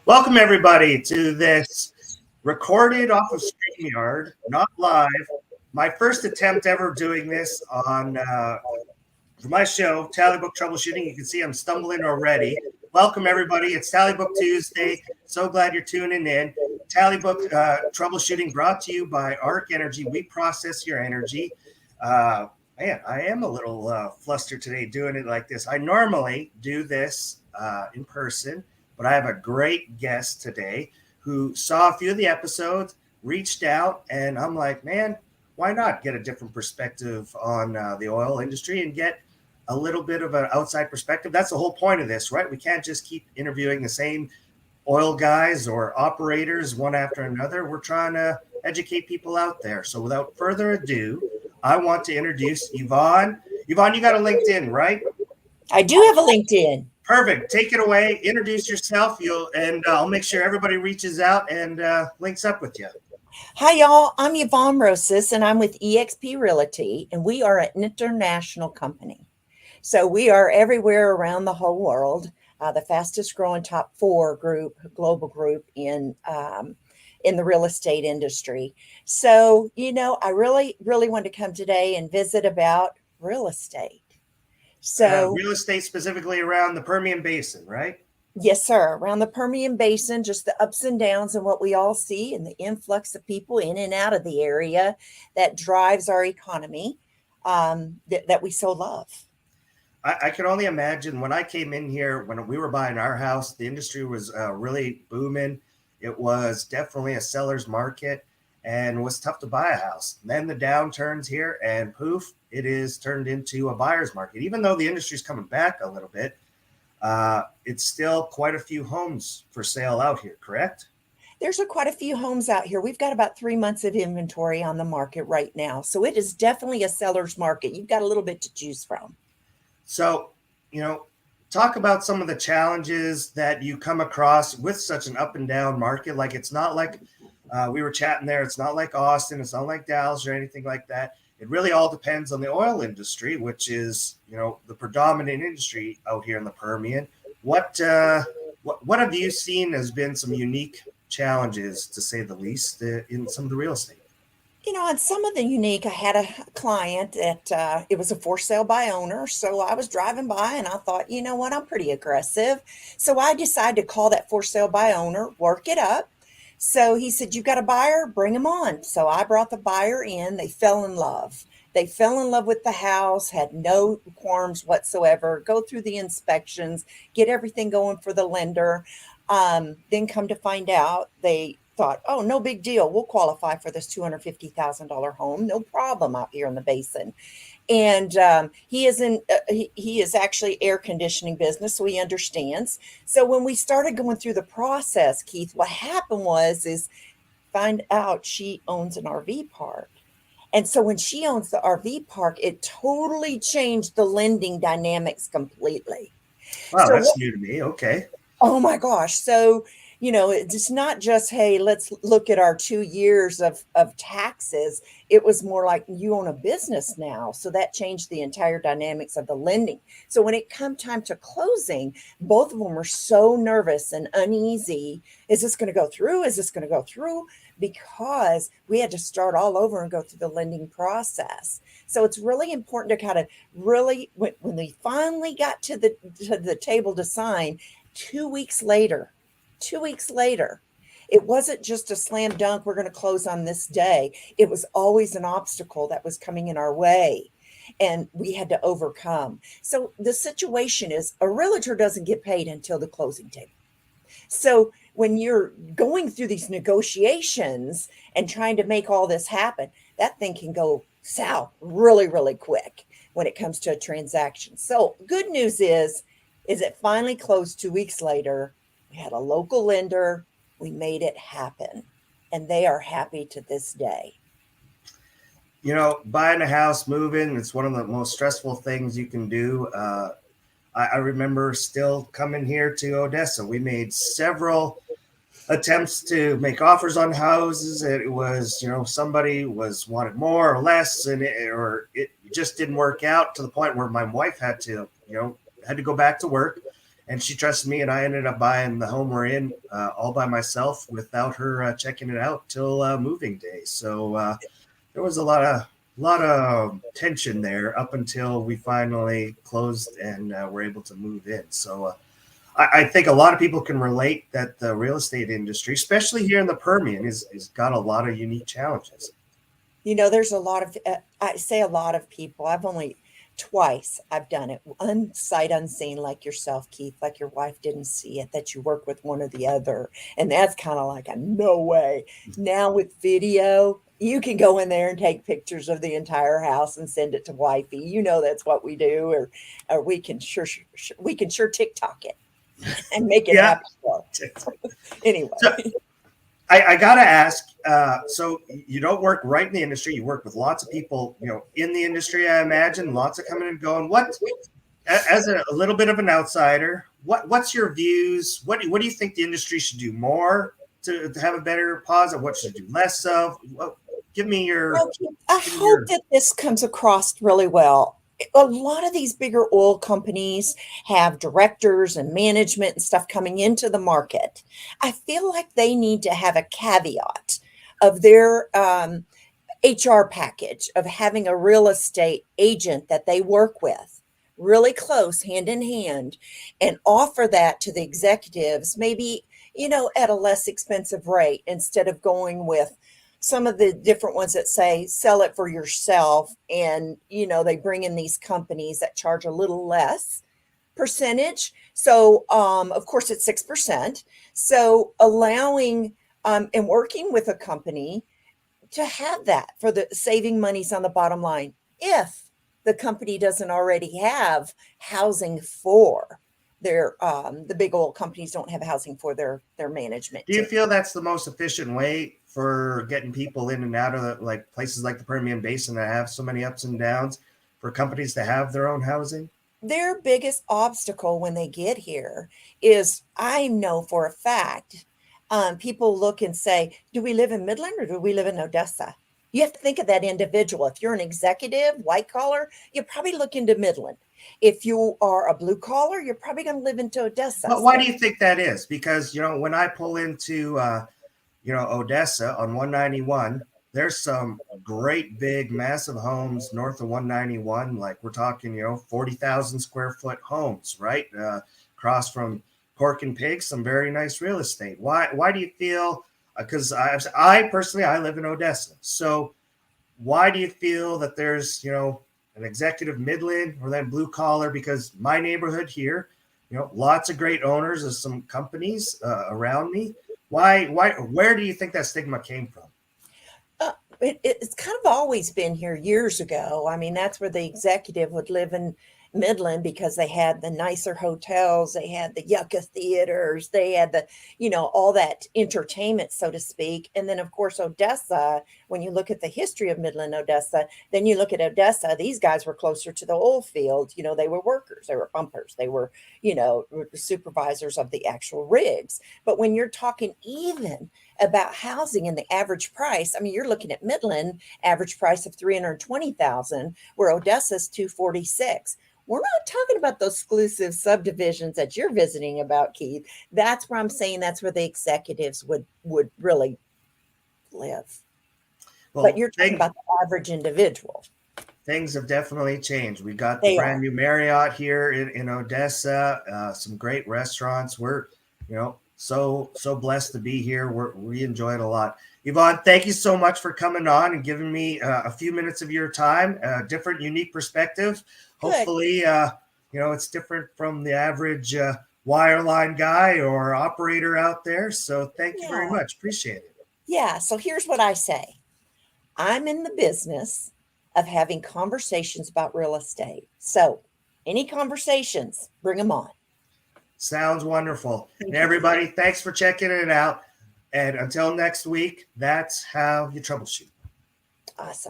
Welcome, everybody, to this recorded off of StreamYard, not live. My first attempt ever doing this on for my show, Tally Book Troubleshooting. You can see I'm stumbling already. Welcome, everybody. It's Tally Book Tuesday. So glad you're tuning in. Tally Book Troubleshooting brought to you by Arc Energy. We process your energy. Man, I am a little flustered today doing it like this. I normally do this in person, but I have a great guest today who saw a few of the episodes, reached out, and I'm like, man, why not get a different perspective on the oil industry and get a little bit of an outside perspective? That's the whole point of this, right? We can't just keep interviewing the same oil guys or operators one after another. We're trying to educate people out there. So without further ado, I want to introduce Yvonne. Yvonne, you got a LinkedIn, right? I do have a LinkedIn. Perfect. Take it away. Introduce yourself. I'll make sure everybody reaches out and links up with you. Hi, y'all. I'm Yvonne Rosas, and I'm with eXp Realty, and we are an international company. So we are everywhere around the whole world. The fastest growing top 4 global group in the real estate industry. So, I really wanted to come today and visit about real estate. So real estate specifically around the Permian Basin, right? yes, sir. Around the Permian Basin, just the ups and downs and what we all see and the influx of people in and out of the area that drives our economy that we so love. I can only imagine when I came in here, when we were buying our house, the industry was really booming. It was definitely a seller's market and was tough to buy a house. And then the downturns here and poof, it is turned into a buyer's market. Even though the industry's coming back a little bit, it's still quite a few homes for sale out here, correct? There's quite a few homes out here. We've got about 3 months of inventory on the market right now. So it is definitely a seller's market. You've got a little bit to choose from. So, talk about some of the challenges that you come across with such an up and down market. Like, it's not like we were chatting there. It's not like Austin. It's not like Dallas or anything like that. It really all depends on the oil industry, which is, the predominant industry out here in the Permian. What have you seen has been some unique challenges, to say the least, in some of the real estate? On some of the unique, I had a client that it was a for sale by owner. So I was driving by and I thought, you know what, I'm pretty aggressive. So I decided to call that for sale by owner, work it up. So he said, you got a buyer? Bring them on. So I brought the buyer in. They fell in love. They fell in love with the house, had no qualms whatsoever, go through the inspections, get everything going for the lender. Then come to find out, they thought, oh, no big deal. We'll qualify for this $250,000 home. No problem out here in the basin. And he is actually air conditioning business, so he understands. So when we started going through the process, Keith, what happened is find out she owns an RV park. And so when she owns the RV park, it totally changed the lending dynamics completely. Wow, So that's new to me. Okay. oh my gosh. So, it's not just, hey, let's look at our 2 years of taxes. It was more like you own a business now. So that changed the entire dynamics of the lending. So when it come time to closing, both of them were so nervous and uneasy. Is this going to go through? Is this going to go through? Because we had to start all over and go through the lending process. So it's really important to kind of really, when we finally got to the table to sign, 2 weeks later, it wasn't just a slam dunk, we're going to close on this day. It was always an obstacle that was coming in our way and we had to overcome. So the situation is a realtor doesn't get paid until the closing table. So when you're going through these negotiations and trying to make all this happen, that thing can go south really, really quick when it comes to a transaction. So good news is it finally closed 2 weeks later. We had a local lender. We made it happen. And they are happy to this day. Buying a house, moving, it's one of the most stressful things you can do. I remember still coming here to Odessa. We made several attempts to make offers on houses. And it was, somebody wanted more or less, and it just didn't work out to the point where my wife had to go back to work. and she trusted me, and I ended up buying the home we're in all by myself without her checking it out till moving day. So there was a lot of tension there up until we finally closed and were able to move in. So I think a lot of people can relate that the real estate industry, especially here in the Permian, is got a lot of unique challenges. There's a lot of, I say a lot of people. I've only twice I've done it, unsight unseen, like yourself, Keith, like your wife didn't see it, that you work with one or the other. And that's kind of like a no way. Now with video, you can go in there and take pictures of the entire house and send it to wifey. That's what we do, or we can sure TikTok it and make it Yeah. happen. Anyway. So, I gotta ask. So you don't work right in the industry. You work with lots of people, in the industry. I imagine lots of coming and going. What, as a little bit of an outsider, what's your views? What do you think the industry should do more to have a better positive? What should it do less of? Give me your. Well, I hope that this comes across really well. A lot of these bigger oil companies have directors and management and stuff coming into the market. I feel like they need to have a caveat of their HR package of having a real estate agent that they work with really close, hand in hand, and offer that to the executives, maybe, at a less expensive rate instead of going with some of the different ones that say sell it for yourself. And, they bring in these companies that charge a little less percentage. So, of course, it's 6%. So allowing and working with a company to have that for the saving monies on the bottom line, if the company doesn't already have housing for their the big oil companies don't have housing for their management. Do you feel that's the most efficient way for getting people in and out of places like the Permian Basin that have so many ups and downs, for companies to have their own housing? Their biggest obstacle when they get here is, I know for a fact, people look and say, do we live in Midland or do we live in Odessa? You have to think of that individual. If you're an executive, white collar, you probably look into Midland. If you are a blue collar, you're probably going to live into Odessa. But why do you think that is? Because, when I pull into, Odessa on 191, there's some great big massive homes north of 191. Like we're talking, 40,000 square foot homes, right? Across from Pork and Pig, some very nice real estate. Why do you feel, because I personally, I live in Odessa. So why do you feel that there's, an executive Midland or then blue collar? Because my neighborhood here, lots of great owners of some companies around me. Where do you think that stigma came from? It's kind of always been here years ago. I mean, that's where the executive would live in Midland because they had the nicer hotels, they had the yucca theaters, they had the, all that entertainment, so to speak. And then, of course, Odessa, when you look at the history of Midland, Odessa, then you look at Odessa, these guys were closer to the oil field. They were workers, they were pumpers, they were, supervisors of the actual rigs. But when you're talking even about housing and the average price, I mean, you're looking at Midland, average price of $320,000, where Odessa's $246,000. We're not talking about those exclusive subdivisions that you're visiting about, Keith. That's where I'm saying that's where the executives would really live. Well, but you're talking about the average individual. Things have definitely changed. We got the brand new Marriott here in Odessa, some great restaurants. We're, so blessed to be here. We enjoy it a lot. Yvonne, thank you so much for coming on and giving me a few minutes of your time, different, unique perspective. Good. Hopefully, it's different from the average wireline guy or operator out there. So thank you very much. Appreciate it. Yeah. So here's what I say. I'm in the business of having conversations about real estate. So any conversations, bring them on. Sounds wonderful. And everybody, thanks for checking it out. And until next week, that's how you troubleshoot. Awesome.